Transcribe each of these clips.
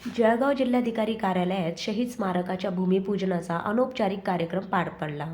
जळगाव जिल्हाधिकारी कार्यालयात शहीद स्मारकाच्या भूमिपूजनाचा अनौपचारिक कार्यक्रम पार पडला.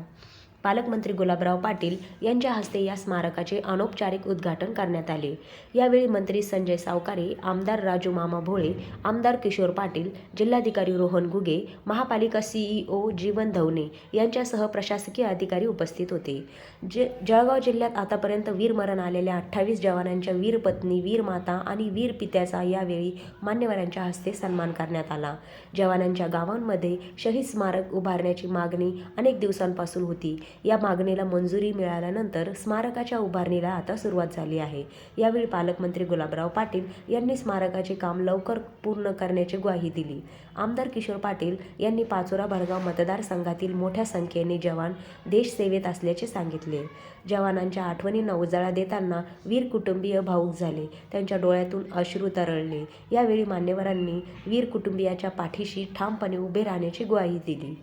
पालकमंत्री गुलाबराव पाटील यांच्या हस्ते या स्मारकाचे अनौपचारिक उद्घाटन करण्यात आले. यावेळी मंत्री संजय सावकारे, आमदार राजू मामा भोळे, आमदार किशोर पाटील, जिल्हाधिकारी रोहन घुगे, महापालिका सीईओ जीवन धवने यांच्यासह प्रशासकीय अधिकारी उपस्थित होते. जळगाव जिल्ह्यात आतापर्यंत वीरमरण आलेल्या 28 जवानांच्या वीर पत्नी, वीर माता आणि वीर पित्याचा यावेळी मान्यवरांच्या हस्ते सन्मान करण्यात आला. जवानांच्या गावांमध्ये शहीद स्मारक उभारण्याची मागणी अनेक दिवसांपासून होती. या मागणीला मंजुरी मिळाल्यानंतर स्मारकाच्या उभारणीला आता सुरुवात झाली आहे. यावेळी पालकमंत्री गुलाबराव पाटील यांनी स्मारकाचे काम लवकर पूर्ण करण्याची ग्वाही दिली. आमदार किशोर पाटील यांनी पाचोरा भडगाव मतदारसंघातील मोठ्या संख्येने जवान देशसेवेत असल्याचे सांगितले. जवानांच्या आठवणींना उजाळा देताना वीर कुटुंबीय भावूक झाले. त्यांच्या डोळ्यातून अश्रू तरळले. यावेळी मान्यवरांनी वीर कुटुंबियाच्या पाठीशी ठामपणे उभे राहण्याची ग्वाही दिली.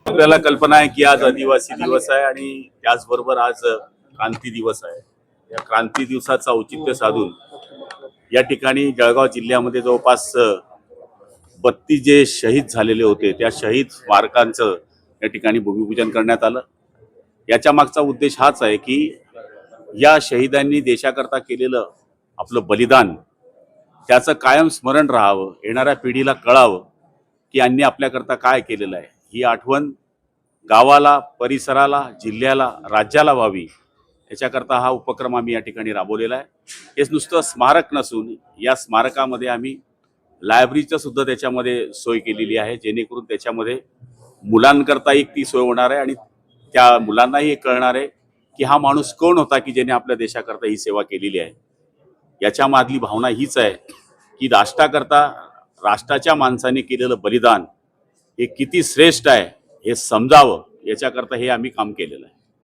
आपल्याला कल्पना आहे की आज आदिवासी दिवस आहे आणि त्याचबरोबर आज क्रांती दिवस आहे. या क्रांती दिवसाचं औचित्य साधून या ठिकाणी जळगाव जिल्ह्यामध्ये जवळपास 32 जे शहीद झालेले होते त्या शहीद स्मारकांचं या ठिकाणी भूमिपूजन करण्यात आलं. याच्या मागचा उद्देश हाच आहे की या शहीदांनी देशाकरता केलेलं आपलं बलिदान त्याचं कायम स्मरण राहावं, येणाऱ्या पिढीला कळावं की यांनी आपल्याकरता काय केलेलं आहे. ही आठवण गावाला, परिसराला, जिल्ह्याला, राज्याला व्हावी याच्याकरता हा उपक्रम आम्ही या ठिकाणी राबवलेला आहे. हेच नुसतं स्मारक नसून या स्मारकामध्ये आम्ही लायब्ररीचं सुद्धा त्याच्यामध्ये सोय केलेली आहे, जेणेकरून त्याच्यामध्ये मुलांकरता एक ती सोय होणार आहे आणि त्या मुलांनाही हे कळणार आहे की हा माणूस कोण होता की ज्याने आपल्या देशाकरता ही सेवा केलेली आहे. याच्या मागली भावना हीच आहे की राष्ट्राकरता राष्ट्राच्या माणसाने केलेलं बलिदान हे किती श्रेष्ठ आहे हे समजावं, याच्याकरता हे आम्ही काम केलेलं आहे.